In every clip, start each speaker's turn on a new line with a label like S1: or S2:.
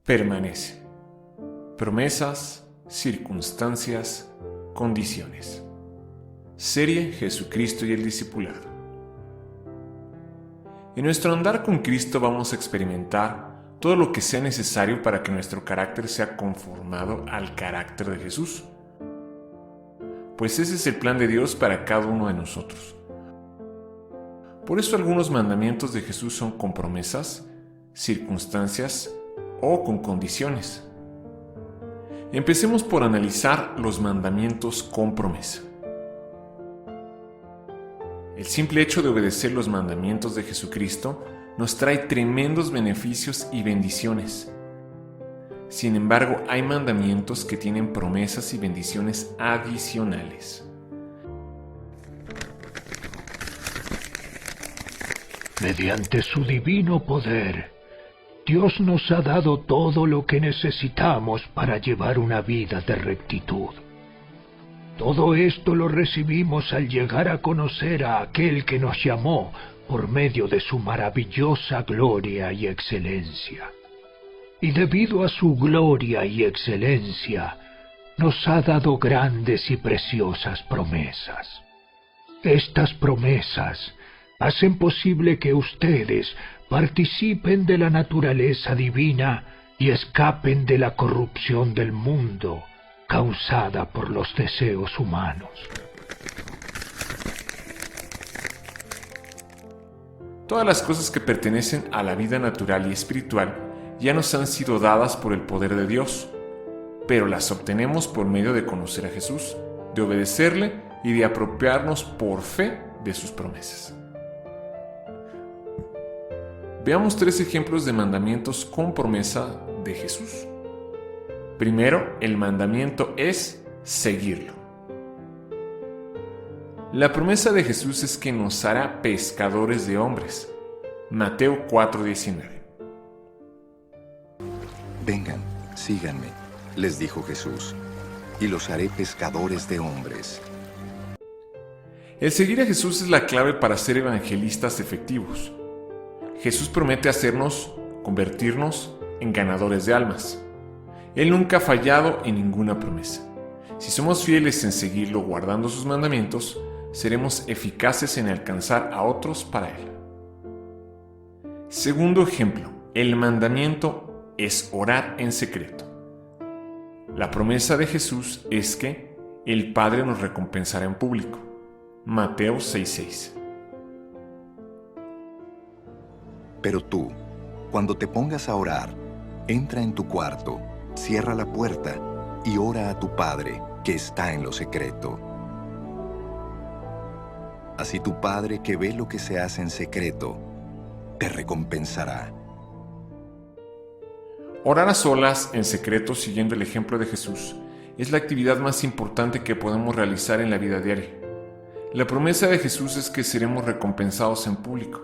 S1: permanece. Promesas, circunstancias, condiciones. Serie Jesucristo y el discipulado. En nuestro andar con Cristo vamos a experimentar todo lo que sea necesario para que nuestro carácter sea conformado al carácter de Jesús. Pues ese es el plan de Dios para cada uno de nosotros. Por eso algunos mandamientos de Jesús son con promesas, circunstancias o con condiciones. Empecemos por analizar los mandamientos con promesa. El simple hecho de obedecer los mandamientos de Jesucristo nos trae tremendos beneficios y bendiciones. Sin embargo, hay mandamientos que tienen promesas y bendiciones adicionales.
S2: Mediante su divino poder, Dios nos ha dado todo lo que necesitamos para llevar una vida de rectitud. Todo esto lo recibimos al llegar a conocer a aquel que nos llamó por medio de su maravillosa gloria y excelencia. Y debido a su gloria y excelencia, nos ha dado grandes y preciosas promesas. Estas promesas hacen posible que ustedes participen de la naturaleza divina y escapen de la corrupción del mundo causada por los deseos humanos.
S1: Todas las cosas que pertenecen a la vida natural y espiritual ya nos han sido dadas por el poder de Dios, pero las obtenemos por medio de conocer a Jesús, de obedecerle y de apropiarnos por fe de sus promesas. Veamos 3 ejemplos de mandamientos con promesa de Jesús. Primero, el mandamiento es seguirlo. La promesa de Jesús es que nos hará pescadores de hombres. Mateo 4:19.
S3: Vengan, síganme, les dijo Jesús, y los haré pescadores de hombres.
S1: El seguir a Jesús es la clave para ser evangelistas efectivos. Jesús promete convertirnos en ganadores de almas. Él nunca ha fallado en ninguna promesa. Si somos fieles en seguirlo guardando sus mandamientos, seremos eficaces en alcanzar a otros para Él. Segundo ejemplo, el mandamiento es orar en secreto. La promesa de Jesús es que el Padre nos recompensará en público. Mateo 6:6.
S3: Pero tú, cuando te pongas a orar, entra en tu cuarto, cierra la puerta y ora a tu Padre que está en lo secreto. Así tu Padre que ve lo que se hace en secreto, te recompensará.
S1: Orar a solas, en secreto, siguiendo el ejemplo de Jesús, es la actividad más importante que podemos realizar en la vida diaria. La promesa de Jesús es que seremos recompensados en público.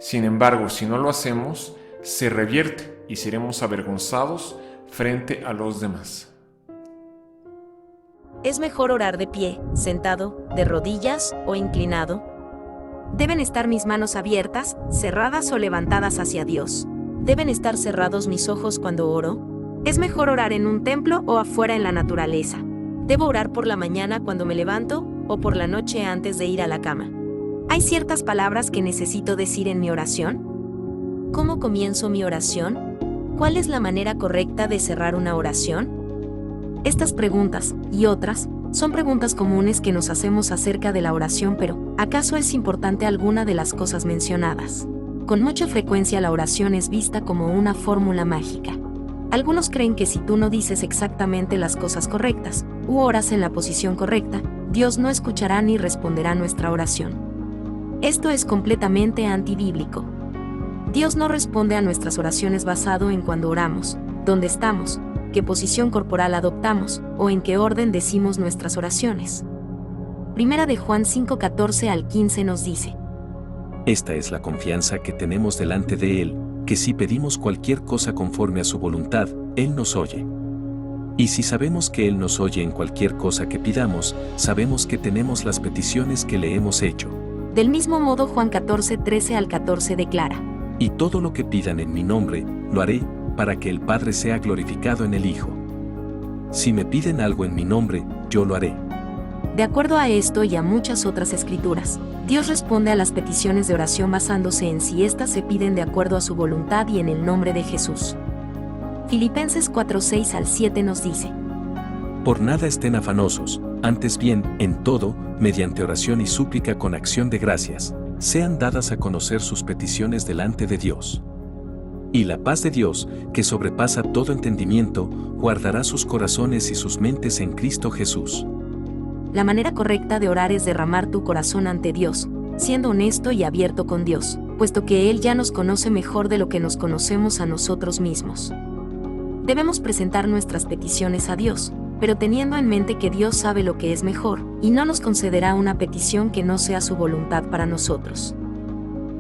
S1: Sin embargo, si no lo hacemos, se revierte y seremos avergonzados frente a los demás.
S4: Es mejor orar de pie, sentado, de rodillas o inclinado. Deben estar mis manos abiertas, cerradas o levantadas hacia Dios. Deben estar cerrados mis ojos cuando oro. Es mejor orar en un templo o afuera en la naturaleza. Debo orar por la mañana cuando me levanto o por la noche antes de ir a la cama. ¿Hay ciertas palabras que necesito decir en mi oración? ¿Cómo comienzo mi oración? ¿Cuál es la manera correcta de cerrar una oración? Estas preguntas, y otras, son preguntas comunes que nos hacemos acerca de la oración, pero ¿acaso es importante alguna de las cosas mencionadas? Con mucha frecuencia la oración es vista como una fórmula mágica. Algunos creen que si tú no dices exactamente las cosas correctas, u oras en la posición correcta, Dios no escuchará ni responderá nuestra oración. Esto es completamente antibíblico. Dios no responde a nuestras oraciones basado en cuándo oramos, dónde estamos, qué posición corporal adoptamos, o en qué orden decimos nuestras oraciones. Primera de Juan 5:14 al 15 nos dice:
S5: Esta es la confianza que tenemos delante de Él, que si pedimos cualquier cosa conforme a su voluntad, Él nos oye. Y si sabemos que Él nos oye en cualquier cosa que pidamos, sabemos que tenemos las peticiones que le hemos hecho.
S4: Del mismo modo Juan 14:13 al 14 declara:
S5: Y todo lo que pidan en mi nombre, lo haré, para que el Padre sea glorificado en el Hijo. Si me piden algo en mi nombre, yo lo haré.
S4: De acuerdo a esto y a muchas otras escrituras, Dios responde a las peticiones de oración basándose en si éstas se piden de acuerdo a su voluntad y en el nombre de Jesús. Filipenses 4:6-7 nos dice:
S5: Por nada estén afanosos, antes bien, en todo, mediante oración y súplica con acción de gracias, sean dadas a conocer sus peticiones delante de Dios. Y la paz de Dios, que sobrepasa todo entendimiento, guardará sus corazones y sus mentes en Cristo Jesús.
S4: La manera correcta de orar es derramar tu corazón ante Dios, siendo honesto y abierto con Dios, puesto que Él ya nos conoce mejor de lo que nos conocemos a nosotros mismos. Debemos presentar nuestras peticiones a Dios, pero teniendo en mente que Dios sabe lo que es mejor, y no nos concederá una petición que no sea su voluntad para nosotros.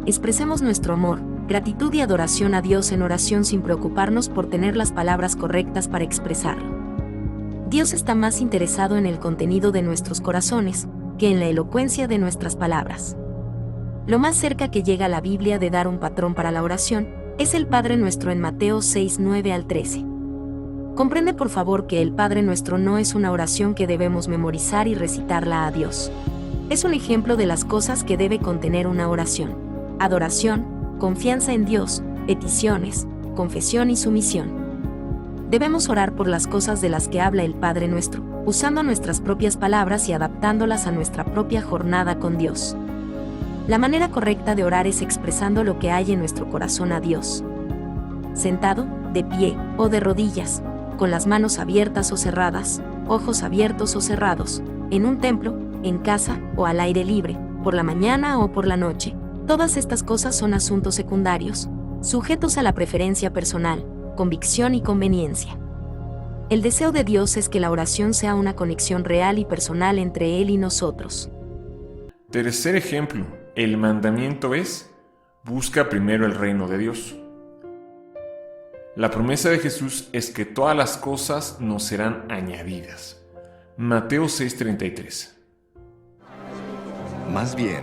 S4: Expresemos nuestro amor, gratitud y adoración a Dios en oración sin preocuparnos por tener las palabras correctas para expresarlo. Dios está más interesado en el contenido de nuestros corazones que en la elocuencia de nuestras palabras. Lo más cerca que llega la Biblia de dar un patrón para la oración es el Padre Nuestro en Mateo 6:9-13. Comprende por favor que el Padre Nuestro no es una oración que debemos memorizar y recitarla a Dios. Es un ejemplo de las cosas que debe contener una oración: adoración, confianza en Dios, peticiones, confesión y sumisión. Debemos orar por las cosas de las que habla el Padre Nuestro, usando nuestras propias palabras y adaptándolas a nuestra propia jornada con Dios. La manera correcta de orar es expresando lo que hay en nuestro corazón a Dios. Sentado, de pie o de rodillas, con las manos abiertas o cerradas, ojos abiertos o cerrados, en un templo, en casa o al aire libre, por la mañana o por la noche. Todas estas cosas son asuntos secundarios, sujetos a la preferencia personal, convicción y conveniencia. El deseo de Dios es que la oración sea una conexión real y personal entre Él y nosotros.
S1: Tercer ejemplo, el mandamiento es: busca primero el reino de Dios. La promesa de Jesús es que todas las cosas nos serán añadidas. Mateo 6:33.
S3: Más bien,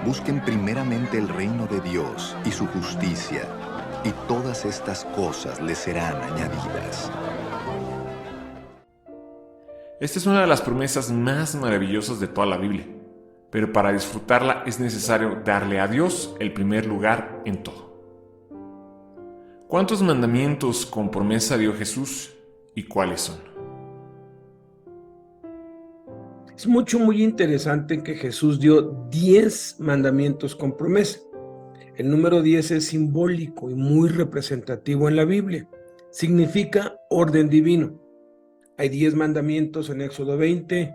S3: busquen primeramente el reino de Dios y su justicia, y todas estas cosas les serán añadidas.
S1: Esta es una de las promesas más maravillosas de toda la Biblia, pero para disfrutarla es necesario darle a Dios el primer lugar en todo. ¿Cuántos mandamientos con promesa dio Jesús y cuáles son?
S6: Es muy interesante que Jesús dio 10 mandamientos con promesa. El número 10 es simbólico y muy representativo en la Biblia. Significa orden divino. Hay 10 mandamientos en Éxodo 20,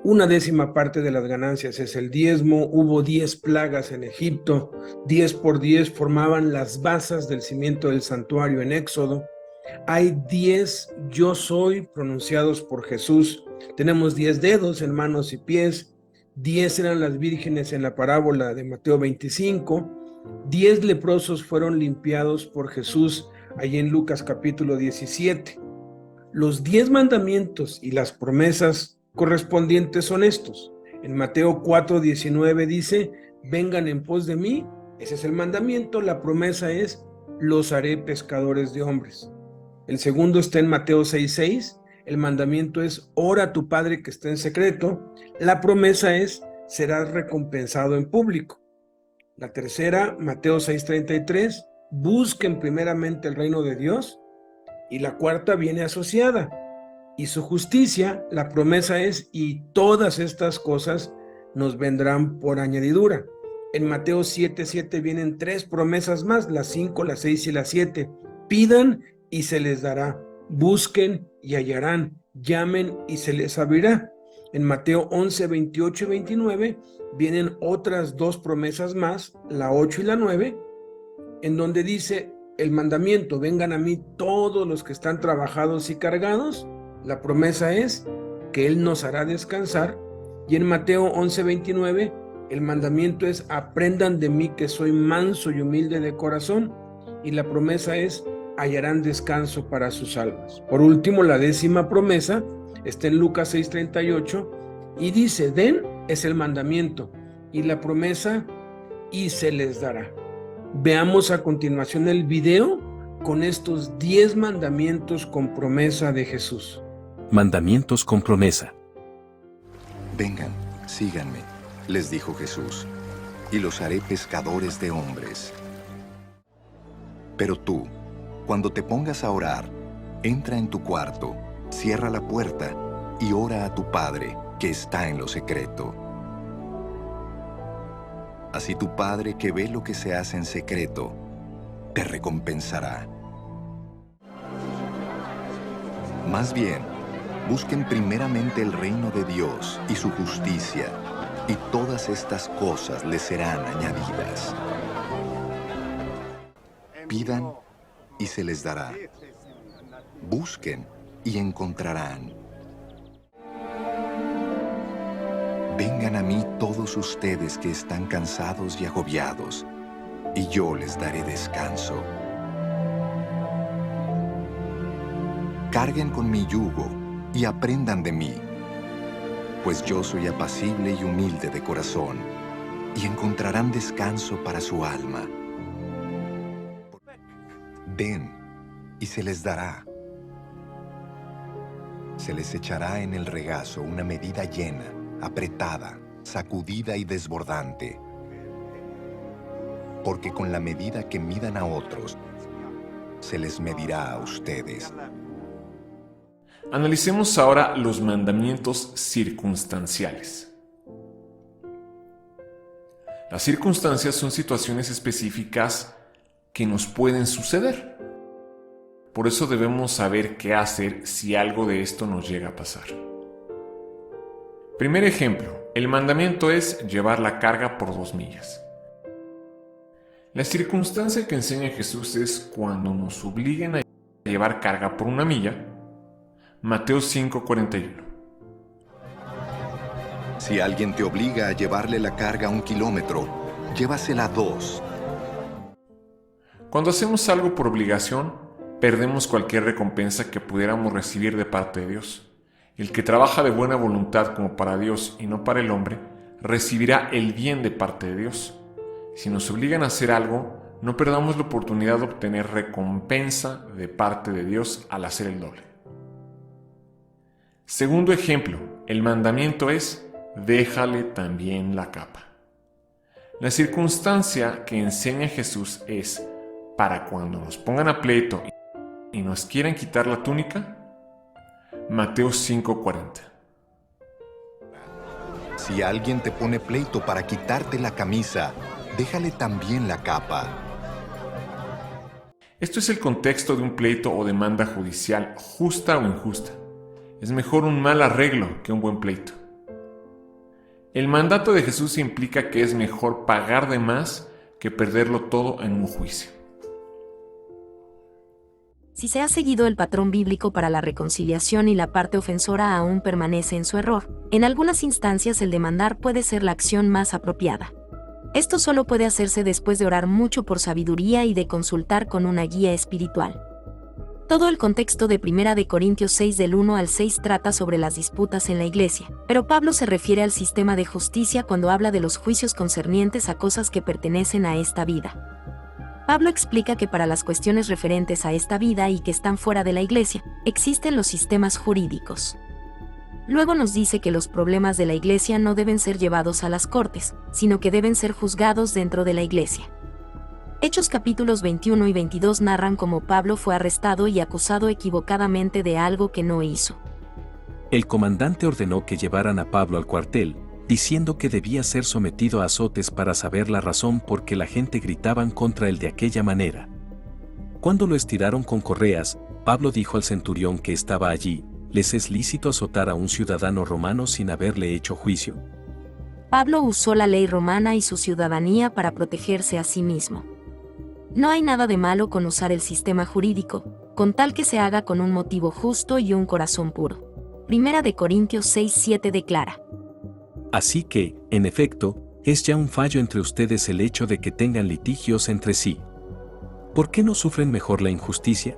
S6: 1/10 parte de las ganancias es el diezmo, hubo 10 plagas en Egipto, 10 por 10 formaban las basas del cimiento del santuario en Éxodo. Hay 10 yo soy pronunciados por Jesús. Tenemos 10 dedos en manos y pies, 10 eran las vírgenes en la parábola de Mateo 25, 10 leprosos fueron limpiados por Jesús allí en Lucas capítulo 17. Los 10 mandamientos y las promesas correspondientes son estos. En Mateo 4:19 dice: vengan en pos de mí. Ese es el mandamiento. La promesa es: los haré pescadores de hombres. El segundo está en Mateo 6:6. El mandamiento es: ora a tu Padre que está en secreto. La promesa es: serás recompensado en público. La tercera, Mateo 6:33, busquen primeramente el reino de Dios. Y la cuarta viene asociada: y su justicia. La promesa es: y todas estas cosas nos vendrán por añadidura. En Mateo 7:7 vienen 3 promesas más, las 5, las 6 y las 7. Pidan y se les dará, busquen y hallarán, llamen y se les abrirá. En Mateo 11:28 y 29 vienen otras 2 promesas más, la 8 y la 9, en donde dice el mandamiento: vengan a mí todos los que están trabajados y cargados. La promesa es que Él nos hará descansar. Y en Mateo 11:29 el mandamiento es: aprendan de mí que soy manso y humilde de corazón. Y la promesa es: hallarán descanso para sus almas. Por último, la 10ª promesa está en Lucas 6:38 y dice: den es el mandamiento, y la promesa: y se les dará. Veamos a continuación el video con estos 10 mandamientos con promesa de Jesús?
S5: Mandamientos con promesa.
S3: Vengan, síganme, les dijo Jesús, y los haré pescadores de hombres. Pero tú, cuando te pongas a orar, entra en tu cuarto, cierra la puerta y ora a tu Padre que está en lo secreto. Así tu Padre que ve lo que se hace en secreto, te recompensará. Más bien, busquen primeramente el reino de Dios y su justicia, y todas estas cosas les serán añadidas. Pidan y se les dará. Busquen y encontrarán. Vengan a mí todos ustedes que están cansados y agobiados, y yo les daré descanso. Carguen con mi yugo y aprendan de mí, pues yo soy apacible y humilde de corazón, y encontrarán descanso para su alma. Den, y se les dará. Se les echará en el regazo una medida llena, apretada, sacudida y desbordante. Porque con la medida que midan a otros, se les medirá a ustedes.
S1: Analicemos ahora los mandamientos circunstanciales. Las circunstancias son situaciones específicas que nos pueden suceder. Por eso debemos saber qué hacer si algo de esto nos llega a pasar. Primer ejemplo, el mandamiento es llevar la carga por 2 millas. La circunstancia que enseña Jesús es cuando nos obliguen a llevar carga por 1 milla. Mateo 5:41.
S3: Si alguien te obliga a llevarle la carga 1 kilómetro, llévasela 2.
S1: Cuando hacemos algo por obligación, perdemos cualquier recompensa que pudiéramos recibir de parte de Dios. El que trabaja de buena voluntad como para Dios y no para el hombre, recibirá el bien de parte de Dios. Si nos obligan a hacer algo, no perdamos la oportunidad de obtener recompensa de parte de Dios al hacer el doble. Segundo ejemplo, el mandamiento es: déjale también la capa. La circunstancia que enseña Jesús es para cuando nos pongan a pleito y nos quieran quitar la túnica. Mateo 5:40.
S3: Si alguien te pone pleito para quitarte la camisa, déjale también la capa.
S1: Esto es el contexto de un pleito o demanda judicial, justa o injusta. Es mejor un mal arreglo que un buen pleito. El mandato de Jesús implica que es mejor pagar de más que perderlo todo en un juicio.
S4: Si se ha seguido el patrón bíblico para la reconciliación y la parte ofensora aún permanece en su error, en algunas instancias el demandar puede ser la acción más apropiada. Esto solo puede hacerse después de orar mucho por sabiduría y de consultar con una guía espiritual. Todo el contexto de 1 Corintios 6 del 1 al 6 trata sobre las disputas en la iglesia, pero Pablo se refiere al sistema de justicia cuando habla de los juicios concernientes a cosas que pertenecen a esta vida. Pablo explica que para las cuestiones referentes a esta vida y que están fuera de la iglesia, existen los sistemas jurídicos. Luego nos dice que los problemas de la iglesia no deben ser llevados a las cortes, sino que deben ser juzgados dentro de la iglesia. Hechos capítulos 21 y 22 narran cómo Pablo fue arrestado y acusado equivocadamente de algo que no hizo.
S5: El comandante ordenó que llevaran a Pablo al cuartel, diciendo que debía ser sometido a azotes para saber la razón por qué la gente gritaban contra él de aquella manera. Cuando lo estiraron con correas, Pablo dijo al centurión que estaba allí: ¿les es lícito azotar a un ciudadano romano sin haberle hecho juicio?
S4: Pablo usó la ley romana y su ciudadanía para protegerse a sí mismo. No hay nada de malo con usar el sistema jurídico, con tal que se haga con un motivo justo y un corazón puro. 1 Corintios 6:7 declara:
S5: Así que, en efecto, es ya un fallo entre ustedes el hecho de que tengan litigios entre sí. ¿Por qué no sufren mejor la injusticia?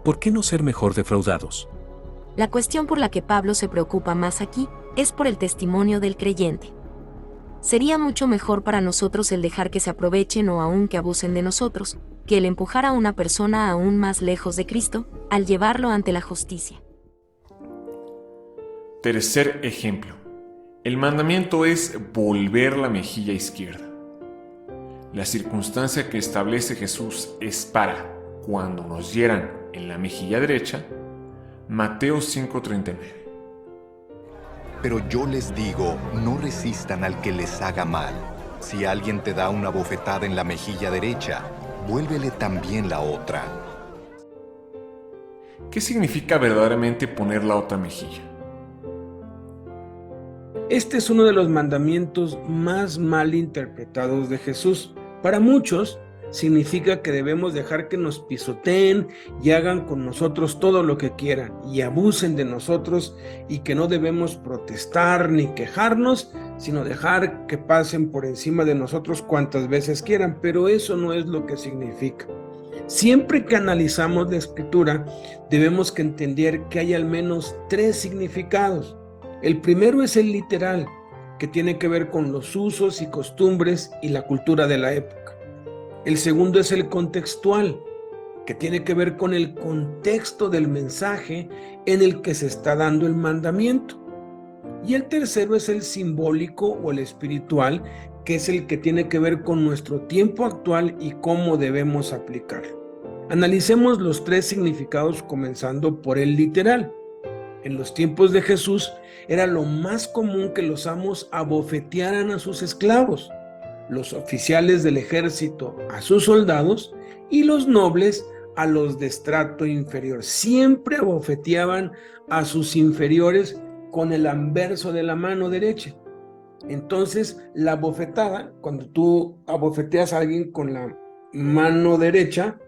S5: ¿Por qué no ser mejor defraudados?
S4: La cuestión por la que Pablo se preocupa más aquí es por el testimonio del creyente. Sería mucho mejor para nosotros el dejar que se aprovechen o aun que abusen de nosotros, que el empujar a una persona aún más lejos de Cristo, al llevarlo ante la justicia.
S1: Tercer ejemplo. El mandamiento es volver la mejilla izquierda. La circunstancia que establece Jesús es para cuando nos hieran en la mejilla derecha. Mateo 5:39.
S3: Pero yo les digo, no resistan al que les haga mal. Si alguien te da una bofetada en la mejilla derecha, vuélvele también la otra.
S1: ¿Qué significa verdaderamente poner la otra mejilla?
S6: Este es uno de los mandamientos más mal interpretados de Jesús. Para muchos, significa que debemos dejar que nos pisoteen y hagan con nosotros todo lo que quieran y abusen de nosotros, y que no debemos protestar ni quejarnos, sino dejar que pasen por encima de nosotros cuantas veces quieran. Pero eso no es lo que significa. Siempre que analizamos la Escritura, debemos que entender que hay al menos 3 significados. El primero es el literal, que tiene que ver con los usos y costumbres y la cultura de la época. El segundo es el contextual, que tiene que ver con el contexto del mensaje en el que se está dando el mandamiento. Y el tercero es el simbólico o el espiritual, que es el que tiene que ver con nuestro tiempo actual y cómo debemos aplicarlo. Analicemos los 3 significados, comenzando por el literal. En los tiempos de Jesús era lo más común que los amos abofetearan a sus esclavos, los oficiales del ejército a sus soldados y los nobles a los de estrato inferior. Siempre abofeteaban a sus inferiores con el anverso de la mano derecha. Entonces, la bofetada, cuando tú abofeteas a alguien con la mano derecha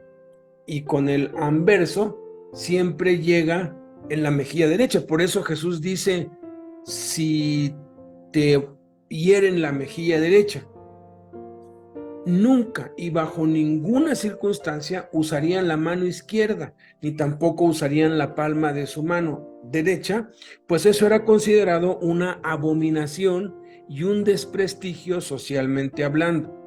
S6: y con el anverso, siempre llega en la mejilla derecha. Por eso Jesús dice, si te hieren la mejilla derecha, nunca y bajo ninguna circunstancia usarían la mano izquierda, ni tampoco usarían la palma de su mano derecha, pues eso era considerado una abominación y un desprestigio socialmente hablando.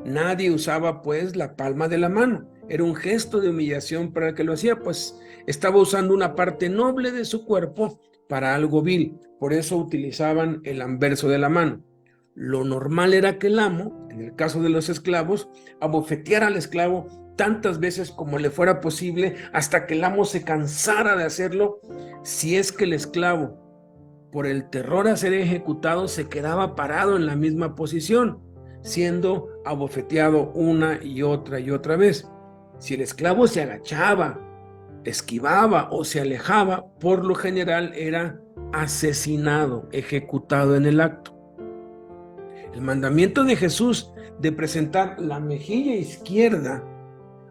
S6: Nadie usaba pues la palma de la mano. Era un gesto de humillación para el que lo hacía, pues estaba usando una parte noble de su cuerpo para algo vil. Por eso utilizaban el anverso de la mano. Lo normal era que el amo, en el caso de los esclavos, abofeteara al esclavo tantas veces como le fuera posible, hasta que el amo se cansara de hacerlo, si es que el esclavo, por el terror a ser ejecutado, se quedaba parado en la misma posición, siendo abofeteado una y otra vez. Si el esclavo se agachaba, esquivaba o se alejaba, por lo general era asesinado, ejecutado en el acto. El mandamiento de Jesús de presentar la mejilla izquierda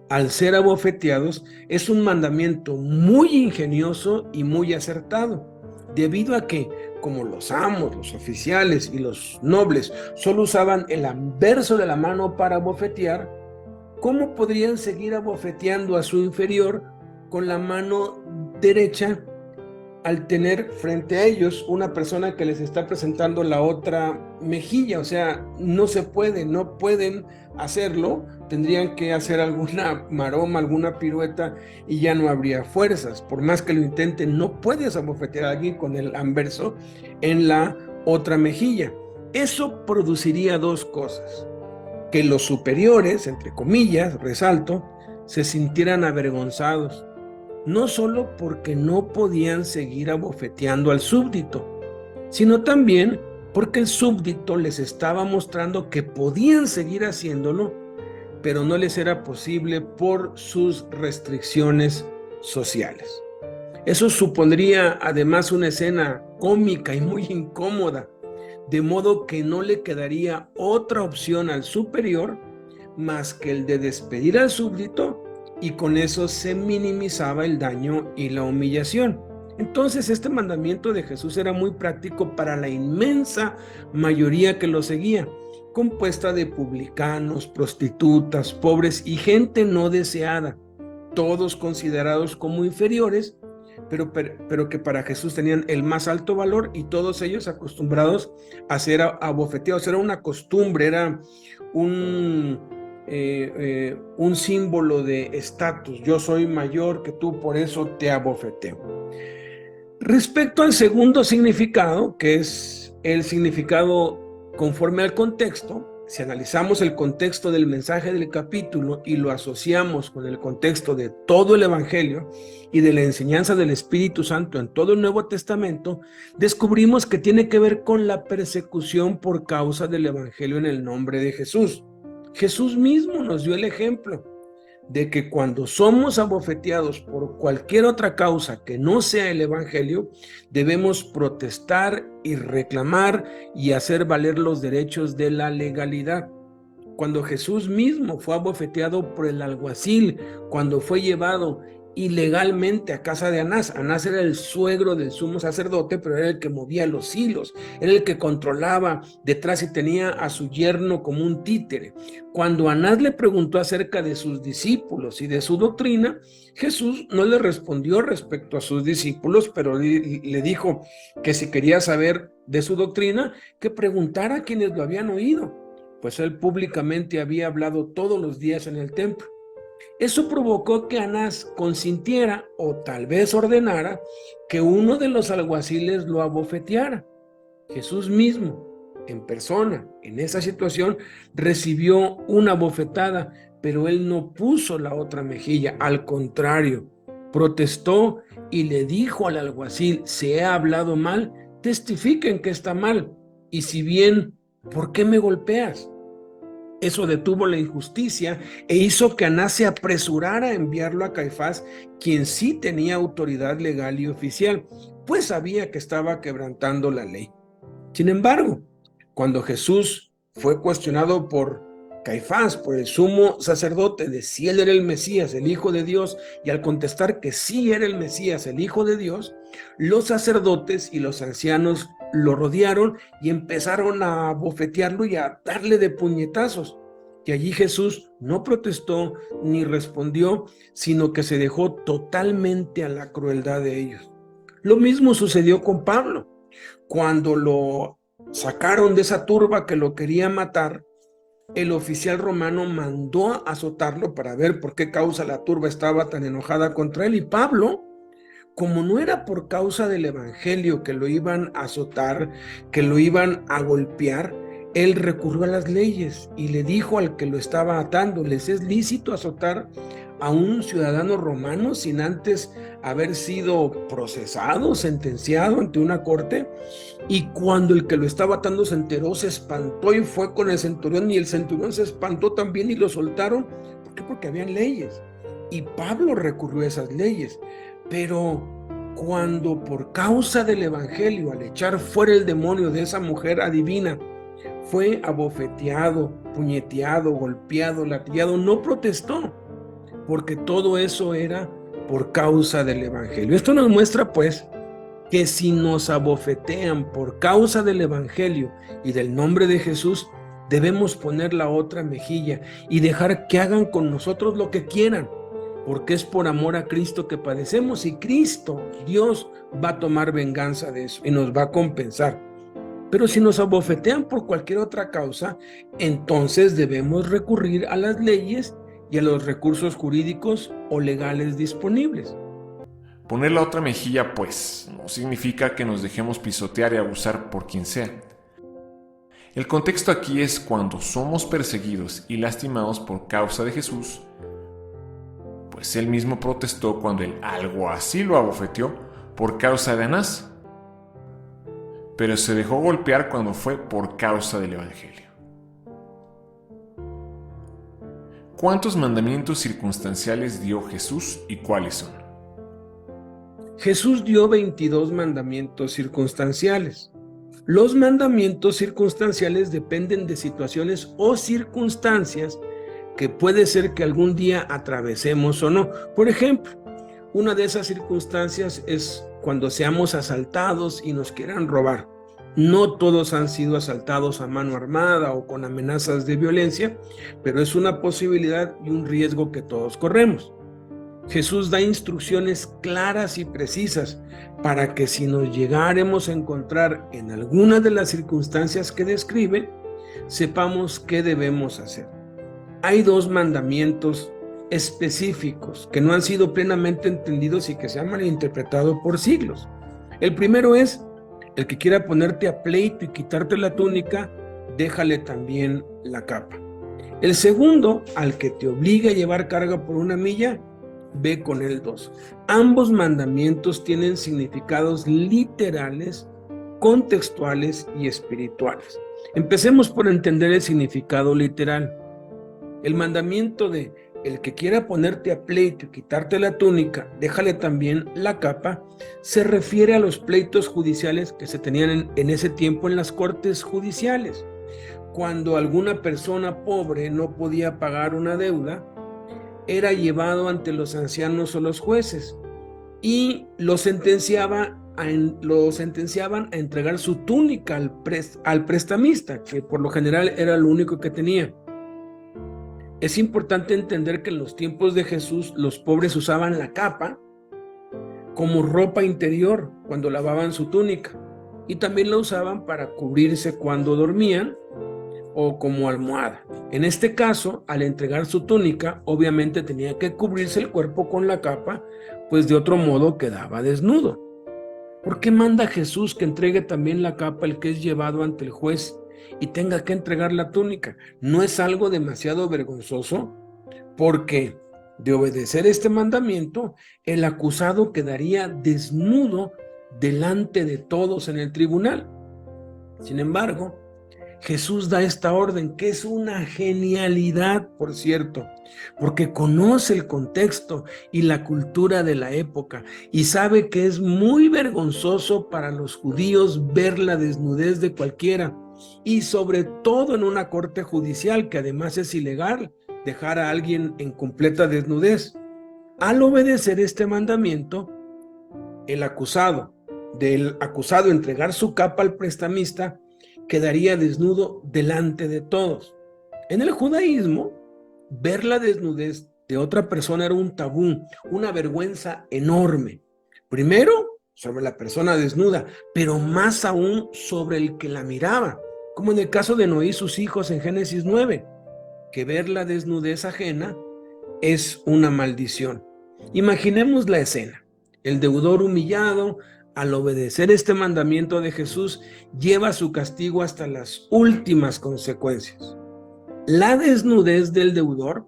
S6: al ser abofeteados es un mandamiento muy ingenioso y muy acertado, debido a que, como los amos, los oficiales y los nobles solo usaban el anverso de la mano para abofetear, ¿cómo podrían seguir abofeteando a su inferior con la mano derecha al tener frente a ellos una persona que les está presentando la otra mejilla? O sea, no se puede, no pueden hacerlo, tendrían que hacer alguna maroma, alguna pirueta, y ya no habría fuerzas. Por más que lo intenten, no puedes abofetear a alguien con el anverso en la otra mejilla. Eso produciría 2 cosas: que los superiores, entre comillas, resalto, se sintieran avergonzados, no solo porque no podían seguir abofeteando al súbdito, sino también porque el súbdito les estaba mostrando que podían seguir haciéndolo, pero no les era posible por sus restricciones sociales. Eso supondría además una escena cómica y muy incómoda, de modo que no le quedaría otra opción al superior más que el de despedir al súbdito, y con eso se minimizaba el daño y la humillación. Entonces, este mandamiento de Jesús era muy práctico para la inmensa mayoría que lo seguía, compuesta de publicanos, prostitutas, pobres y gente no deseada, todos considerados como inferiores, pero que para Jesús tenían el más alto valor, y todos ellos acostumbrados a ser abofeteados. Era una costumbre, era un símbolo de estatus. Yo soy mayor que tú, por eso te abofeteo. Respecto al segundo significado, que es el significado conforme al contexto, si analizamos el contexto del mensaje del capítulo y lo asociamos con el contexto de todo el Evangelio y de la enseñanza del Espíritu Santo en todo el Nuevo Testamento, descubrimos que tiene que ver con la persecución por causa del Evangelio en el nombre de Jesús. Jesús mismo nos dio el ejemplo de que cuando somos abofeteados por cualquier otra causa que no sea el Evangelio, debemos protestar y reclamar y hacer valer los derechos de la legalidad. Cuando Jesús mismo fue abofeteado por el alguacil, cuando fue llevado ilegalmente a casa de Anás. Anás era el suegro del sumo sacerdote, pero era el que movía los hilos, era el que controlaba detrás y tenía a su yerno como un títere. Cuando Anás le preguntó acerca de sus discípulos y de su doctrina, Jesús no le respondió respecto a sus discípulos, pero le dijo que si quería saber de su doctrina, que preguntara a quienes lo habían oído, pues él públicamente había hablado todos los días en el templo. Eso provocó que Anás consintiera o tal vez ordenara que uno de los alguaciles lo abofeteara. Jesús mismo, en persona, en esa situación, recibió una bofetada, pero él no puso la otra mejilla, al contrario, protestó y le dijo al alguacil: se ha hablado mal, testifiquen que está mal, y si bien, ¿por qué me golpeas? Eso detuvo la injusticia e hizo que Anás se apresurara a enviarlo a Caifás, quien sí tenía autoridad legal y oficial, pues sabía que estaba quebrantando la ley. Sin embargo, cuando Jesús fue cuestionado por Caifás, por el sumo sacerdote, de si él era el Mesías, el Hijo de Dios, y al contestar que sí era el Mesías, el Hijo de Dios, los sacerdotes y los ancianos lo rodearon y empezaron a bofetearlo y a darle de puñetazos. Y allí Jesús no protestó ni respondió, sino que se dejó totalmente a la crueldad de ellos. Lo mismo sucedió con Pablo. Cuando lo sacaron de esa turba que lo quería matar, el oficial romano mandó a azotarlo para ver por qué causa la turba estaba tan enojada contra él. Y Pablo, como no era por causa del evangelio que lo iban a azotar, que lo iban a golpear, él recurrió a las leyes y le dijo al que lo estaba atando: ¿les es lícito azotar a un ciudadano romano sin antes haber sido procesado, sentenciado ante una corte? Y cuando el que lo estaba atando se enteró, se espantó y fue con el centurión, y el centurión se espantó también y lo soltaron. ¿Por qué? Porque habían leyes. Y Pablo recurrió a esas leyes. Pero cuando por causa del evangelio, al echar fuera el demonio de esa mujer adivina, fue abofeteado, puñeteado, golpeado, latillado, no protestó, porque todo eso era por causa del evangelio. Esto nos muestra pues que si nos abofetean por causa del evangelio y del nombre de Jesús, debemos poner la otra mejilla y dejar que hagan con nosotros lo que quieran, porque es por amor a Cristo que padecemos, y Cristo, Dios, va a tomar venganza de eso y nos va a compensar. Pero si nos abofetean por cualquier otra causa, entonces debemos recurrir a las leyes y a los recursos jurídicos o legales disponibles.
S1: Poner la otra mejilla, pues, no significa que nos dejemos pisotear y abusar por quien sea. El contexto aquí es cuando somos perseguidos y lastimados por causa de Jesús, pues él mismo protestó cuando el alguacil lo abofeteó por causa de Anás, pero se dejó golpear cuando fue por causa del evangelio. ¿Cuántos mandamientos circunstanciales dio Jesús y cuáles son?
S6: Jesús dio 22 mandamientos circunstanciales. Los mandamientos circunstanciales dependen de situaciones o circunstancias que puede ser que algún día atravesemos o no. Por ejemplo, una de esas circunstancias es cuando seamos asaltados y nos quieran robar. No todos han sido asaltados a mano armada o con amenazas de violencia, pero es una posibilidad y un riesgo que todos corremos. Jesús da instrucciones claras y precisas para que si nos llegáremos a encontrar en alguna de las circunstancias que describe, sepamos qué debemos hacer. hay dos mandamientos específicos que no han sido plenamente entendidos y que se han malinterpretado por siglos. El primero es: el que quiera ponerte a pleito y quitarte la túnica, déjale también la capa. El segundo: al que te obligue a llevar carga por 1 milla, ve con él 2. Ambos mandamientos tienen significados literales, contextuales y espirituales. Empecemos por entender el significado literal. El mandamiento de el que quiera ponerte a pleito y quitarte la túnica, déjale también la capa, se refiere a los pleitos judiciales que se tenían en ese tiempo en las cortes judiciales. Cuando alguna persona pobre no podía pagar una deuda, era llevado ante los ancianos o los jueces y lo sentenciaban a entregar su túnica al prestamista, que por lo general era lo único que tenía. Es importante entender que en los tiempos de Jesús los pobres usaban la capa como ropa interior cuando lavaban su túnica, y también la usaban para cubrirse cuando dormían o como almohada. En este caso, al entregar su túnica, obviamente tenía que cubrirse el cuerpo con la capa, pues de otro modo quedaba desnudo. ¿Por qué manda Jesús que entregue también la capa el que es llevado ante el juez y tenga que entregar la túnica? ¿No es algo demasiado vergonzoso? Porque de obedecer este mandamiento, el acusado quedaría desnudo delante de todos en el tribunal. Sin embargo, Jesús da esta orden, que es una genialidad, por cierto, porque conoce el contexto y la cultura de la época y sabe que es muy vergonzoso para los judíos ver la desnudez de cualquiera, y sobre todo en una corte judicial, que además es ilegal dejar a alguien en completa desnudez. Al obedecer este mandamiento, el acusado entregar su capa al prestamista quedaría desnudo delante de todos. En el judaísmo, ver la desnudez de otra persona era un tabú, una vergüenza enorme. Primero, sobre la persona desnuda, pero más aún sobre el que la miraba, como en el caso de Noé y sus hijos en Génesis 9, que ver la desnudez ajena es una maldición. Imaginemos la escena: el deudor humillado, al obedecer este mandamiento de Jesús, lleva su castigo hasta las últimas consecuencias. La desnudez del deudor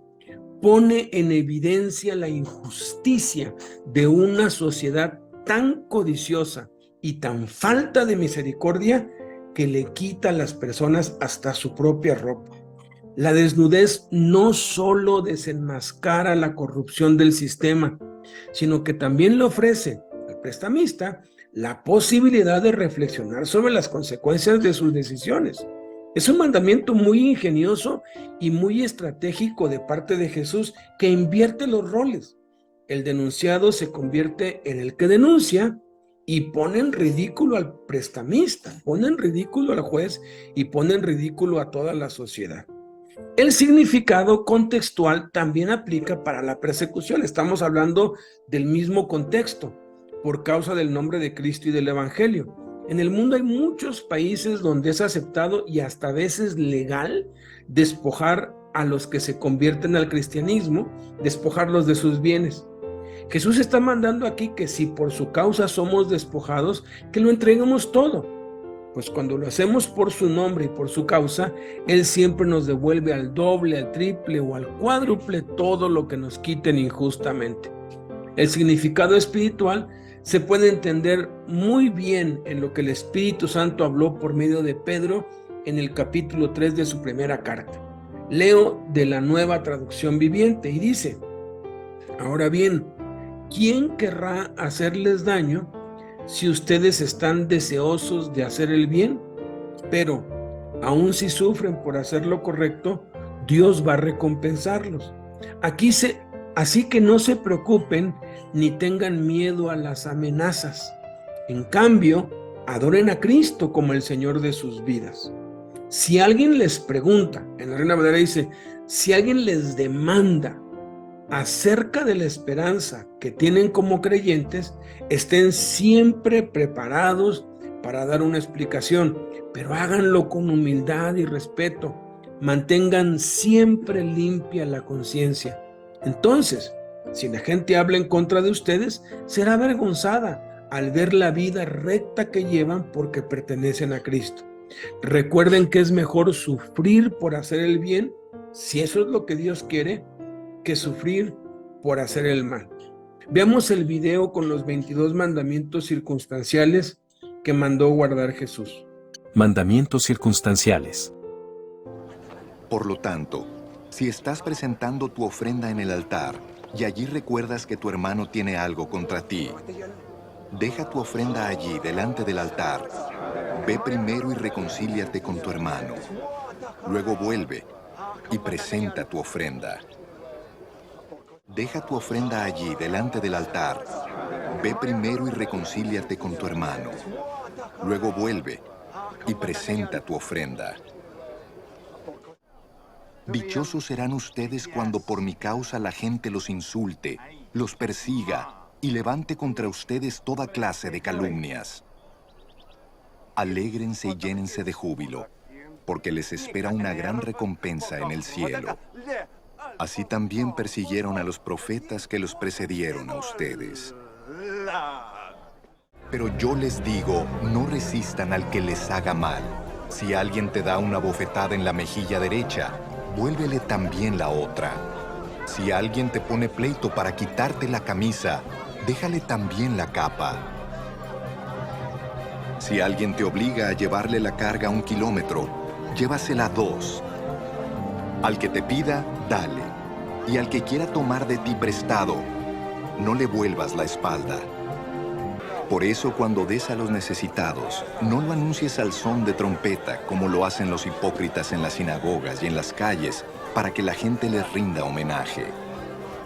S6: pone en evidencia la injusticia de una sociedad tan codiciosa y tan falta de misericordia que le quita a las personas hasta su propia ropa. La desnudez no solo desenmascara la corrupción del sistema, sino que también le ofrece al prestamista la posibilidad de reflexionar sobre las consecuencias de sus decisiones. Es un mandamiento muy ingenioso y muy estratégico de parte de Jesús, que invierte los roles. El denunciado se convierte en el que denuncia y pone en ridículo al prestamista, pone en ridículo al juez y pone en ridículo a toda la sociedad. El significado contextual también aplica para la persecución. Estamos hablando del mismo contexto por causa del nombre de Cristo y del Evangelio. En el mundo hay muchos países donde es aceptado y hasta a veces legal despojar a los que se convierten al cristianismo, despojarlos de sus bienes. Jesús está mandando aquí que si por su causa somos despojados, que lo entreguemos todo. Pues cuando lo hacemos por su nombre y por su causa, Él siempre nos devuelve al doble, al triple o al cuádruple todo lo que nos quiten injustamente. El significado espiritual se puede entender muy bien en lo que el Espíritu Santo habló por medio de Pedro en el capítulo 3 de su primera carta. Leo de la Nueva Traducción Viviente y dice: ahora bien, ¿quién querrá hacerles daño si ustedes están deseosos de hacer el bien? Pero, aun si sufren por hacer lo correcto, Dios va a recompensarlos. Así que no se preocupen ni tengan miedo a las amenazas. En cambio, adoren a Cristo como el Señor de sus vidas. Si alguien les pregunta, en la Reina Valera dice, si alguien les demanda acerca de la esperanza que tienen como creyentes, estén siempre preparados para dar una explicación, pero háganlo con humildad y respeto, Mantengan siempre limpia la conciencia. Entonces, si la gente habla en contra de ustedes, será avergonzada al ver la vida recta que llevan porque pertenecen a Cristo. Recuerden que es mejor sufrir por hacer el bien, si eso es lo que Dios quiere, que sufrir por hacer el mal. Veamos el video con los 22 mandamientos circunstanciales que mandó guardar Jesús.
S5: Mandamientos circunstanciales.
S3: Por lo tanto, si estás presentando tu ofrenda en el altar y allí recuerdas que tu hermano tiene algo contra ti, deja tu ofrenda allí delante del altar. Ve primero y reconcíliate con tu hermano. Luego vuelve y presenta tu ofrenda. Deja tu ofrenda allí delante del altar. Ve primero y reconcíliate con tu hermano. Luego vuelve y presenta tu ofrenda. Dichosos serán ustedes cuando por mi causa la gente los insulte, los persiga y levante contra ustedes toda clase de calumnias. Alégrense y llénense de júbilo, porque les espera una gran recompensa en el cielo. Así también persiguieron a los profetas que los precedieron a ustedes. Pero yo les digo, no resistan al que les haga mal. Si alguien te da una bofetada en la mejilla derecha, vuélvele también la otra. Si alguien te pone pleito para quitarte la camisa, déjale también la capa. Si alguien te obliga a llevarle la carga 1 kilómetro, llévasela 2. Al que te pida, dale. Y al que quiera tomar de ti prestado, no le vuelvas la espalda. Por eso, cuando des a los necesitados, no lo anuncies al son de trompeta, como lo hacen los hipócritas en las sinagogas y en las calles, para que la gente les rinda homenaje.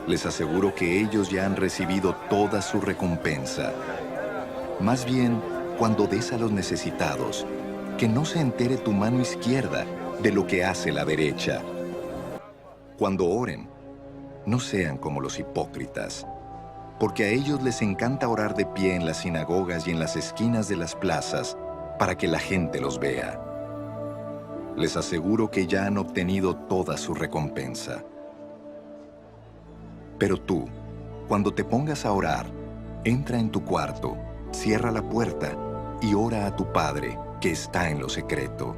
S3: Les aseguro que ellos ya han recibido toda su recompensa. Más bien, cuando des a los necesitados, que no se entere tu mano izquierda de lo que hace la derecha. Cuando oren, no sean como los hipócritas, porque a ellos les encanta orar de pie en las sinagogas y en las esquinas de las plazas para que la gente los vea. Les aseguro que ya han obtenido toda su recompensa. Pero tú, cuando te pongas a orar, entra en tu cuarto, cierra la puerta y ora a tu Padre que está en lo secreto.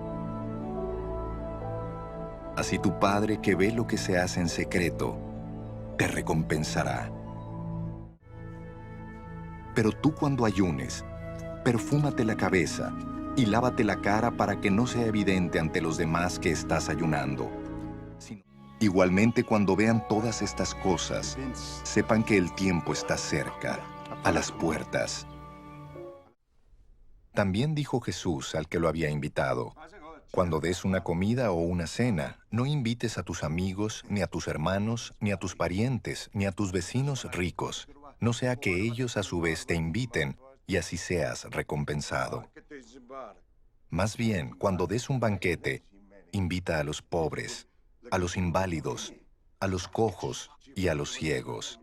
S3: Así tu Padre que ve lo que se hace en secreto, te recompensará. Pero tú cuando ayunes, perfúmate la cabeza y lávate la cara para que no sea evidente ante los demás que estás ayunando. Igualmente, cuando vean todas estas cosas, sepan que el tiempo está cerca, a las puertas. También dijo Jesús al que lo había invitado: cuando des una comida o una cena, no invites a tus amigos, ni a tus hermanos, ni a tus parientes, ni a tus vecinos ricos, no sea que ellos a su vez te inviten y así seas recompensado. Más bien, cuando des un banquete, invita a los pobres, a los inválidos, a los cojos y a los ciegos.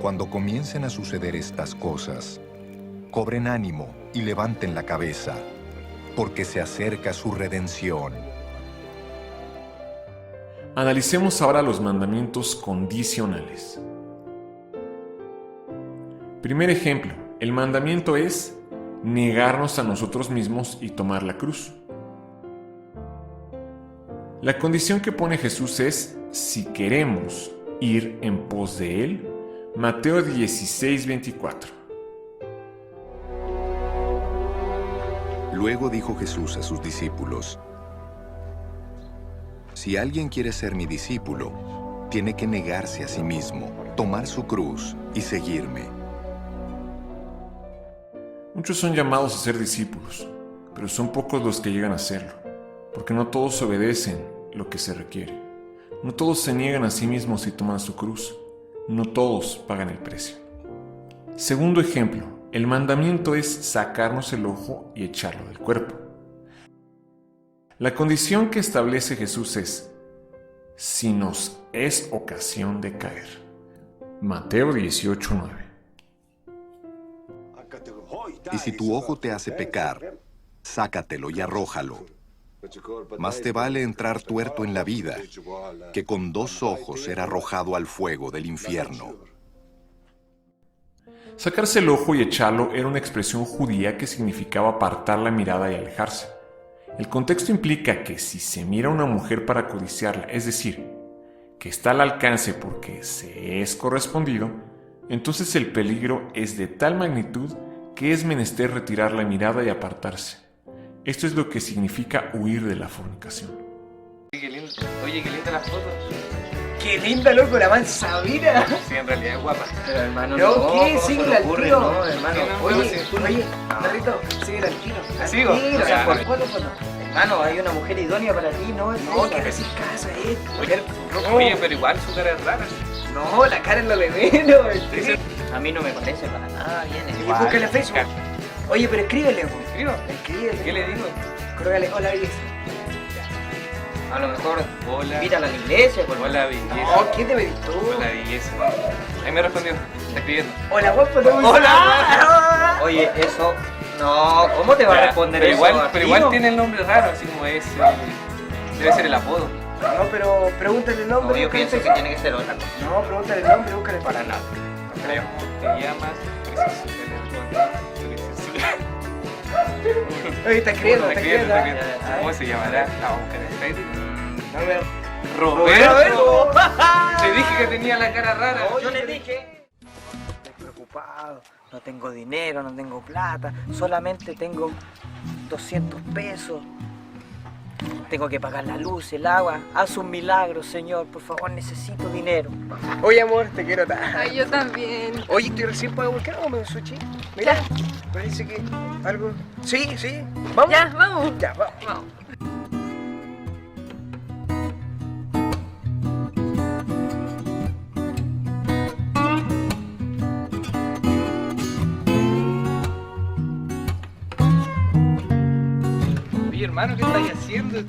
S3: Cuando comiencen a suceder estas cosas, cobren ánimo y levanten la cabeza, porque se acerca su redención.
S1: Analicemos ahora los mandamientos condicionales. Primer ejemplo, el mandamiento es negarnos a nosotros mismos y tomar la cruz. La condición que pone Jesús es si queremos ir en pos de Él. Mateo 16:24.
S3: Luego dijo Jesús a sus discípulos: si alguien quiere ser mi discípulo, tiene que negarse a sí mismo, tomar su cruz y seguirme.
S1: Muchos son llamados a ser discípulos, pero son pocos los que llegan a serlo, porque no todos obedecen lo que se requiere. No todos se niegan a sí mismos y toman su cruz. No todos pagan el precio. Segundo ejemplo, el mandamiento es sacarnos el ojo y echarlo del cuerpo. La condición que establece Jesús es si nos es ocasión de caer. Mateo 18:9.
S3: Y si tu ojo te hace pecar, sácatelo y arrójalo. Más te vale entrar tuerto en la vida que con 2 ojos ser arrojado al fuego del infierno.
S1: Sacarse el ojo y echarlo era una expresión judía que significaba apartar la mirada y alejarse. El contexto implica que si se mira a una mujer para codiciarla, es decir, que está al alcance porque se es correspondido, entonces el peligro es de tal magnitud que es menester retirar la mirada y apartarse. Esto es lo que significa huir de la fornicación.
S7: Oye, qué linda las fotos.
S8: Qué linda, loco, la mansa, mira.
S7: Sí, en realidad es guapa.
S8: Pero hermano,
S7: No,
S8: no,
S7: ¿qué?
S8: ¿cómo se
S7: Síguela
S8: le
S7: al
S8: ocurre?
S7: tiro.
S8: No, hermano.
S7: ¿Qué no?
S8: Oye, perrito, síguela al tiro.
S7: ¿La sigo?
S8: Sí,
S7: O sea,
S8: ¿por cuál foto? Hermano, hay una mujer idónea para ti, ¿no? No, que decir casa,
S7: Oye, pero igual su cara es rara.
S8: No, la cara es lo de menos. A mí no me parece para nada bien.
S7: Igual.
S8: Búscale en Facebook. Oye, pero escríbele, po.
S7: ¿Escribo?
S8: Escríbele.
S7: ¿Qué le digo?
S8: Córgale, hola, belleza. A lo mejor,
S7: Hola.
S8: invítala a la iglesia, por
S7: Hola, belleza.
S8: No, ¿qué te pedís tú?
S7: Hola, belleza. Ahí me respondió. Está escribiendo.
S8: Hola, guapo, te
S7: Hola.
S8: Oye, eso. No, ¿cómo te va a responder
S7: pero
S8: eso?
S7: igual,
S8: a
S7: pero
S8: ti,
S7: igual
S8: no?
S7: tiene el nombre raro, así como es. Debe ser el apodo.
S8: No, pero pregúntale el nombre.
S7: No, yo pienso que tiene que ser otra cosa.
S8: No, pregúntale el nombre, búscale.
S7: Para nada. No creo. Te llamas.
S8: Oye, está escribiendo, está escribiendo.
S7: ¿Cómo se llamará? La vamos a buscar en Facebook.
S8: A ver.
S7: ¡Roberto! Te dije que tenía la cara rara.
S8: Yo le dije. Estoy preocupado, no tengo dinero, no tengo plata, solamente tengo 200 pesos. Tengo que pagar la luz, el agua. Haz un milagro, Señor, por favor, necesito dinero. Oye, amor, te quiero tanto.
S9: Ay, yo también.
S8: Oye, estoy recién pago, ¿por qué no comer un sushi? Mira, parece que algo... Sí, sí, ¿vamos?
S9: Ya, vamos.
S8: Ya, vamos.
S9: Vamos.
S7: Oye, hermano, ¿qué estáis haciendo?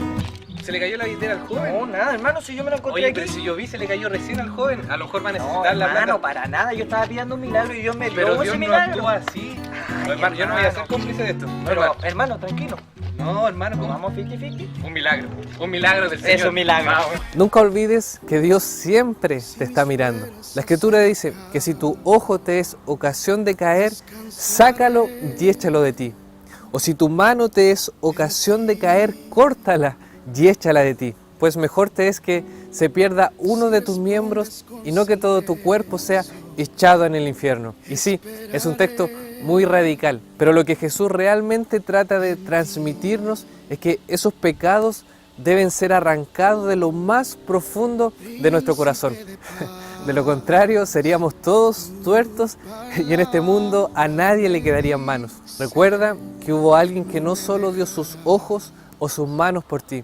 S7: ¿Se le cayó la billetera al joven?
S8: No, nada, hermano, si yo me lo encontré
S7: Oye,
S8: aquí.
S7: pero si yo vi, se le cayó recién al joven. A lo mejor va a
S8: No,
S7: necesitar la
S8: hermano,
S7: plata.
S8: para nada, yo estaba pidiendo un milagro y Dios me dio
S7: Pero
S8: ese
S7: Dios no
S8: milagro.
S7: actúa así.
S8: Ay,
S7: Hermano, yo no voy a ser
S8: hermano.
S7: cómplice de esto.
S8: Pero, hermano, tranquilo.
S7: No, hermano, ¿cómo?
S8: Vamos 50-50.
S7: Un milagro. Un milagro del Señor.
S8: Es un milagro.
S7: Vamos.
S10: Nunca olvides que Dios siempre te está mirando. La Escritura dice que si tu ojo te es ocasión de caer, sácalo y échalo de ti. O si tu mano te es ocasión de caer, córtala y échala de ti. Pues mejor te es que se pierda uno de tus miembros y no que todo tu cuerpo sea echado en el infierno. Y sí, es un texto muy radical, pero lo que Jesús realmente trata de transmitirnos es que esos pecados deben ser arrancados de lo más profundo de nuestro corazón. De lo contrario, seríamos todos tuertos y en este mundo a nadie le quedarían manos. Recuerda que hubo alguien que no solo dio sus ojos o sus manos por ti,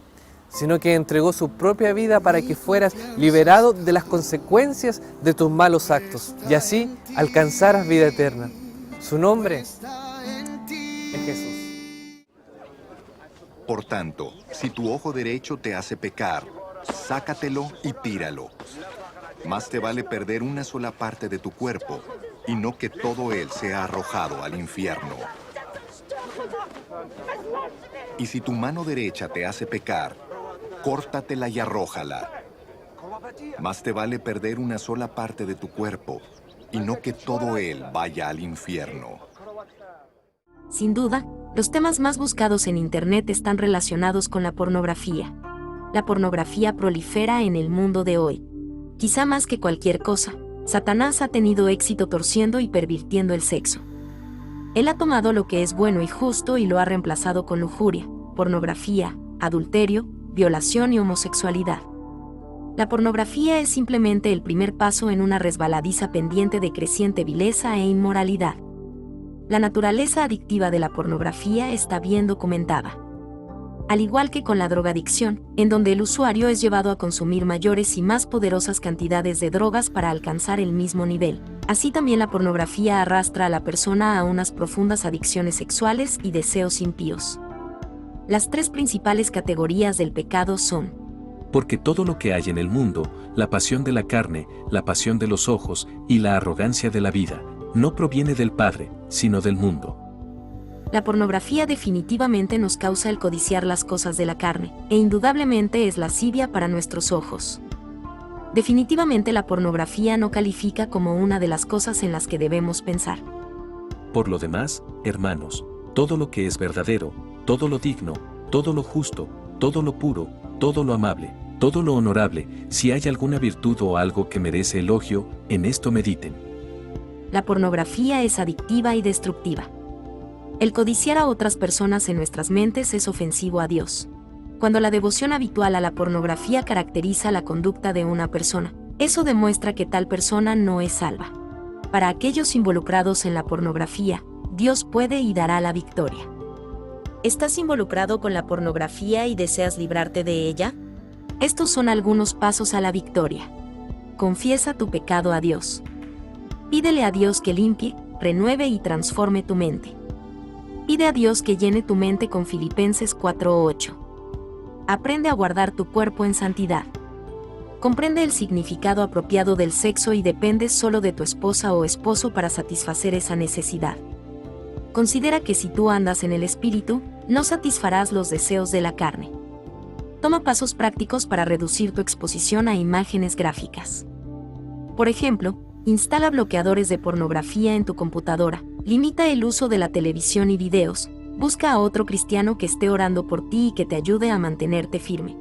S10: sino que entregó su propia vida para que fueras liberado de las consecuencias de tus malos actos y así alcanzaras vida eterna. Su nombre es Jesús.
S3: Por tanto, si tu ojo derecho te hace pecar, sácatelo y tíralo. Más te vale perder una sola parte de tu cuerpo y no que todo él sea arrojado al infierno. Y si tu mano derecha te hace pecar, córtatela y arrójala. Más te vale perder una sola parte de tu cuerpo y no que todo él vaya al infierno.
S4: Sin duda, los temas más buscados en Internet están relacionados con la pornografía. La pornografía prolifera en el mundo de hoy. Quizá más que cualquier cosa, Satanás ha tenido éxito torciendo y pervirtiendo el sexo. Él ha tomado lo que es bueno y justo y lo ha reemplazado con lujuria, pornografía, adulterio, violación y homosexualidad. La pornografía es simplemente el primer paso en una resbaladiza pendiente de creciente vileza e inmoralidad. La naturaleza adictiva de la pornografía está bien documentada. Al igual que con la drogadicción, en donde el usuario es llevado a consumir mayores y más poderosas cantidades de drogas para alcanzar el mismo nivel, así también la pornografía arrastra a la persona a unas profundas adicciones sexuales y deseos impíos. Las tres principales categorías del pecado son:
S5: Porque todo lo que hay en el mundo, la pasión de la carne, la pasión de los ojos y la arrogancia de la vida, no proviene del Padre, sino del mundo.
S4: La pornografía definitivamente nos causa el codiciar las cosas de la carne, e indudablemente es lascivia para nuestros ojos. Definitivamente la pornografía no califica como una de las cosas en las que debemos pensar.
S5: Por lo demás, hermanos, todo lo que es verdadero, todo lo digno, todo lo justo, todo lo puro, todo lo amable, todo lo honorable, si hay alguna virtud o algo que merece elogio, en esto mediten.
S4: La pornografía es adictiva y destructiva. El codiciar a otras personas en nuestras mentes es ofensivo a Dios. Cuando la devoción habitual a la pornografía caracteriza la conducta de una persona, eso demuestra que tal persona no es salva. Para aquellos involucrados en la pornografía, Dios puede y dará la victoria. ¿Estás involucrado con la pornografía y deseas librarte de ella? Estos son algunos pasos a la victoria. Confiesa tu pecado a Dios. Pídele a Dios que limpie, renueve y transforme tu mente. Pide a Dios que llene tu mente con Filipenses 4:8. Aprende a guardar tu cuerpo en santidad. Comprende el significado apropiado del sexo y dependes solo de tu esposa o esposo para satisfacer esa necesidad. Considera que si tú andas en el Espíritu, no satisfarás los deseos de la carne. Toma pasos prácticos para reducir tu exposición a imágenes gráficas. Por ejemplo, instala bloqueadores de pornografía en tu computadora, limita el uso de la televisión y videos, busca a otro cristiano que esté orando por ti y que te ayude a mantenerte firme.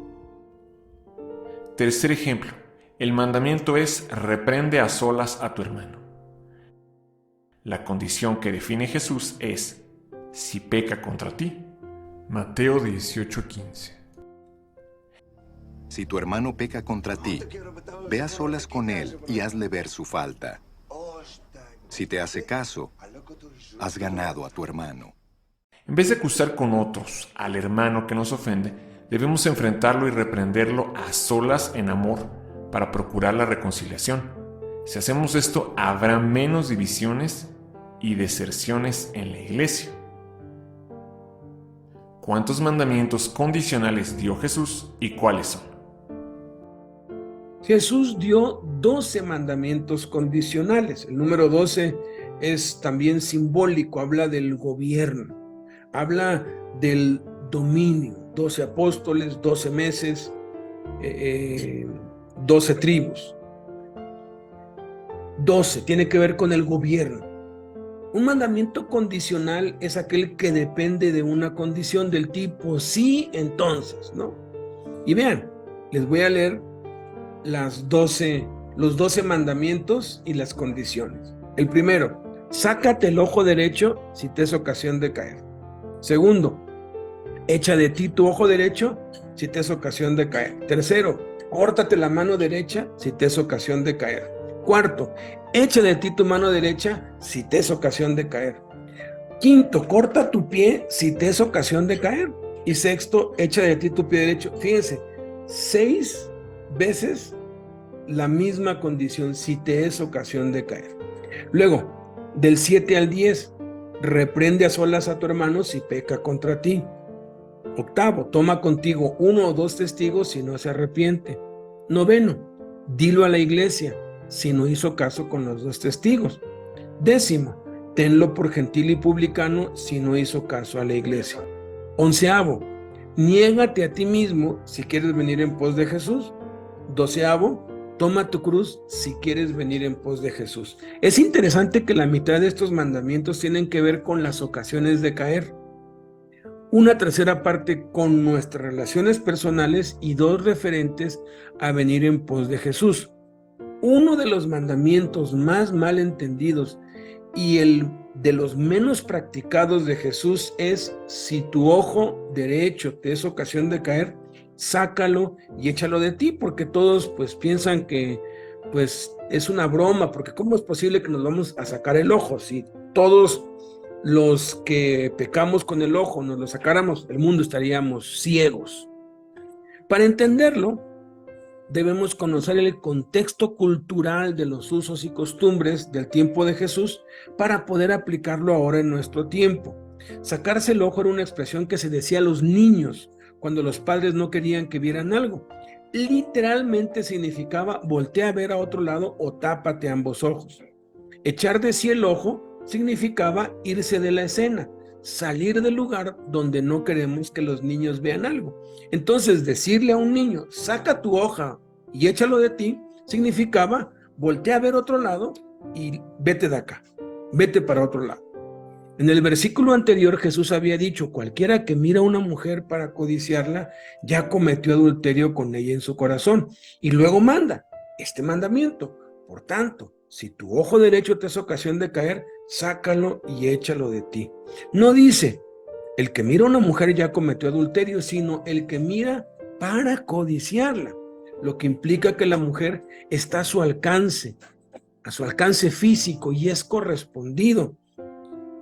S1: Tercer ejemplo, el mandamiento es reprende a solas a tu hermano. La condición que define Jesús es, si peca contra ti. Mateo 18:15.
S3: Si tu hermano peca contra ti, ve a solas con él y hazle ver su falta. Si te hace caso, has ganado a tu hermano.
S1: En vez de acusar con otros al hermano que nos ofende, debemos enfrentarlo y reprenderlo a solas en amor para procurar la reconciliación. Si hacemos esto, habrá menos divisiones y deserciones en la iglesia. ¿Cuántos mandamientos condicionales dio Jesús y cuáles son?
S6: Jesús dio 12 mandamientos condicionales. El número 12 es también simbólico, habla del gobierno, habla del dominio. 12 apóstoles, 12 meses, 12 tribus. 12 tiene que ver con el gobierno. Un mandamiento condicional es aquel que depende de una condición del tipo sí, entonces, ¿no? Y vean, les voy a leer los 12 mandamientos y las condiciones. El primero, sácate el ojo derecho si te es ocasión de caer. Segundo, echa de ti tu ojo derecho si te es ocasión de caer. Tercero, córtate la mano derecha si te es ocasión de caer. Cuarto, echa de ti tu mano derecha si te es ocasión de caer. Quinto, corta tu pie si te es ocasión de caer. Y sexto, echa de ti tu pie derecho. Fíjense, 6 veces la misma condición si te es ocasión de caer. Luego, del 7 al 10, reprende a solas a tu hermano si peca contra ti. Octavo, toma contigo 1 o 2 testigos si no se arrepiente. Noveno, dilo a la iglesia si no hizo caso con los 2 testigos. Décimo, tenlo por gentil y publicano si no hizo caso a la iglesia. Onceavo, niégate a ti mismo si quieres venir en pos de Jesús. Doceavo, toma tu cruz si quieres venir en pos de Jesús. Es interesante que la mitad de estos mandamientos tienen que ver con las ocasiones de caer. Una tercera parte con nuestras relaciones personales y 2 referentes a venir en pos de Jesús. Uno de los mandamientos más mal entendidos y el de los menos practicados de Jesús es: si tu ojo derecho te es ocasión de caer, sácalo y échalo de ti, porque todos pues piensan que pues es una broma, porque ¿cómo es posible que nos vamos a sacar el ojo? Si todos los que pecamos con el ojo nos lo sacáramos, el mundo estaríamos ciegos. Para entenderlo, debemos conocer el contexto cultural de los usos y costumbres del tiempo de Jesús para poder aplicarlo ahora en nuestro tiempo. Sacarse el ojo era una expresión que se decía a los niños cuando los padres no querían que vieran algo. Literalmente significaba voltea a ver a otro lado o tápate ambos ojos. Echar de sí el ojo significaba irse de la escena, salir del lugar donde no queremos que los niños vean algo. Entonces, decirle a un niño, saca tu hoja y échalo de ti, significaba voltea a ver otro lado y vete de acá, vete para otro lado. En el versículo anterior Jesús había dicho, cualquiera que mira a una mujer para codiciarla, ya cometió adulterio con ella en su corazón. Y luego manda este mandamiento. Por tanto, si tu ojo derecho te es ocasión de caer, sácalo y échalo de ti. No dice, el que mira a una mujer ya cometió adulterio, sino el que mira para codiciarla. Lo que implica que la mujer está a su alcance físico y es correspondido.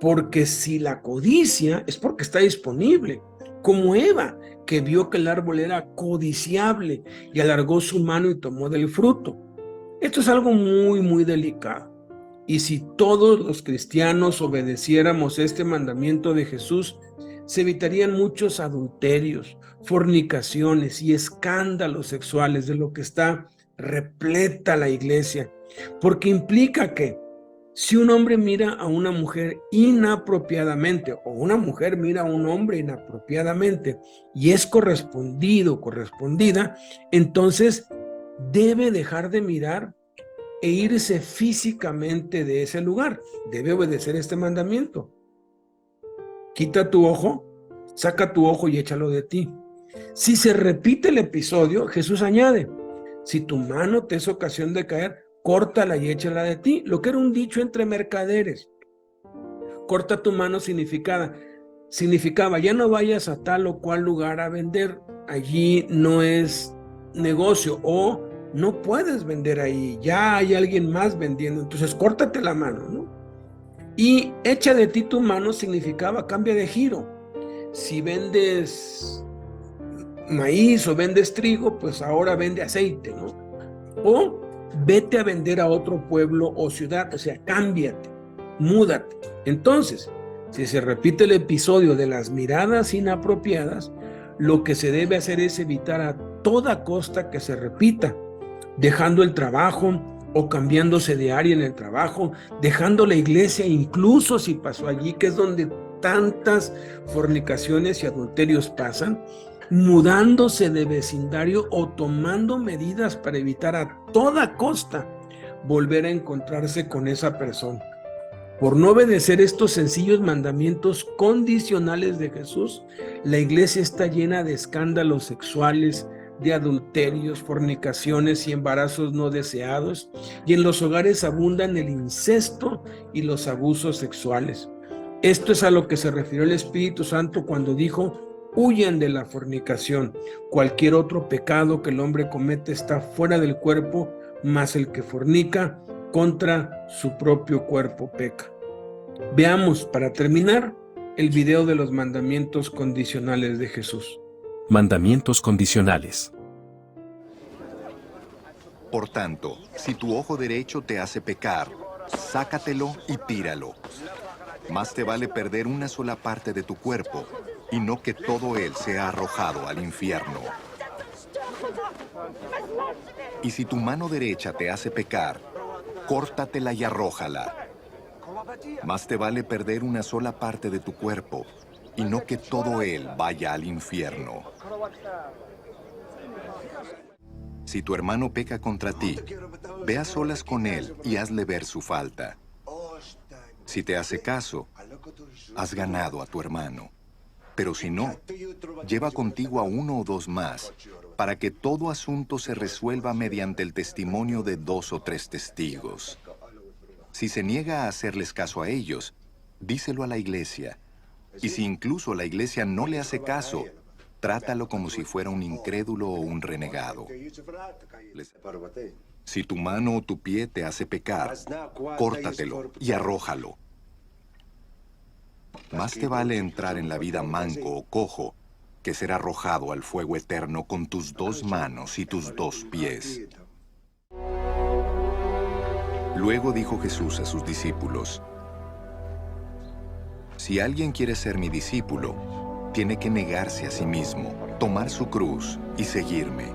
S6: Porque si la codicia es porque está disponible, como Eva, que vio que el árbol era codiciable y alargó su mano y tomó del fruto. Esto es algo muy delicado. Y si todos los cristianos obedeciéramos este mandamiento de Jesús, se evitarían muchos adulterios, fornicaciones y escándalos sexuales, de lo que está repleta la iglesia. Porque implica que si un hombre mira a una mujer inapropiadamente o una mujer mira a un hombre inapropiadamente y es correspondida, entonces debe dejar de mirar e irse físicamente de ese lugar. Debe obedecer este mandamiento. Quita tu ojo, saca tu ojo y échalo de ti. Si se repite el episodio, Jesús añade, si tu mano te es ocasión de caer, córtala y échala de ti, lo que era un dicho entre mercaderes. Corta tu mano significaba, ya no vayas a tal o cual lugar a vender, allí no es negocio, o no puedes vender ahí, ya hay alguien más vendiendo, entonces córtate la mano, ¿no? Y echa de ti tu mano significaba cambia de giro. Si vendes maíz o vendes trigo, pues ahora vende aceite, ¿no? O vete a vender a otro pueblo o ciudad, o sea, cámbiate, múdate. Entonces, si se repite el episodio de las miradas inapropiadas, lo que se debe hacer es evitar a toda costa que se repita, dejando el trabajo o cambiándose de área en el trabajo, dejando la iglesia, incluso si pasó allí, que es donde tantas fornicaciones y adulterios pasan, mudándose de vecindario o tomando medidas para evitar a toda costa volver a encontrarse con esa persona. Por no obedecer estos sencillos mandamientos condicionales de Jesús, la iglesia está llena de escándalos sexuales, de adulterios, fornicaciones y embarazos no deseados, y en los hogares abundan el incesto y los abusos sexuales. Esto es a lo que se refirió el Espíritu Santo cuando dijo, huyan de la fornicación. Cualquier otro pecado que el hombre comete está fuera del cuerpo, mas el que fornica contra su propio cuerpo peca. Veamos, para terminar, el video de los mandamientos condicionales de Jesús.
S5: Mandamientos condicionales.
S3: Por tanto, si tu ojo derecho te hace pecar, sácatelo y tíralo. Más te vale perder una sola parte de tu cuerpo y no que todo él sea arrojado al infierno. Y si tu mano derecha te hace pecar, córtatela y arrójala. Más te vale perder una sola parte de tu cuerpo y no que todo él vaya al infierno. Si tu hermano peca contra ti, ve a solas con él y hazle ver su falta. Si te hace caso, has ganado a tu hermano. Pero si no, lleva contigo a uno o dos más, para que todo asunto se resuelva mediante el testimonio de 2 o 3 testigos. Si se niega a hacerles caso a ellos, díselo a la iglesia. Y si incluso la iglesia no le hace caso, trátalo como si fuera un incrédulo o un renegado. Si tu mano o tu pie te hace pecar, córtatelo y arrójalo. Más te vale entrar en la vida manco o cojo que ser arrojado al fuego eterno con tus 2 manos y tus 2 pies. Luego dijo Jesús a sus discípulos, si alguien quiere ser mi discípulo, tiene que negarse a sí mismo, tomar su cruz y seguirme.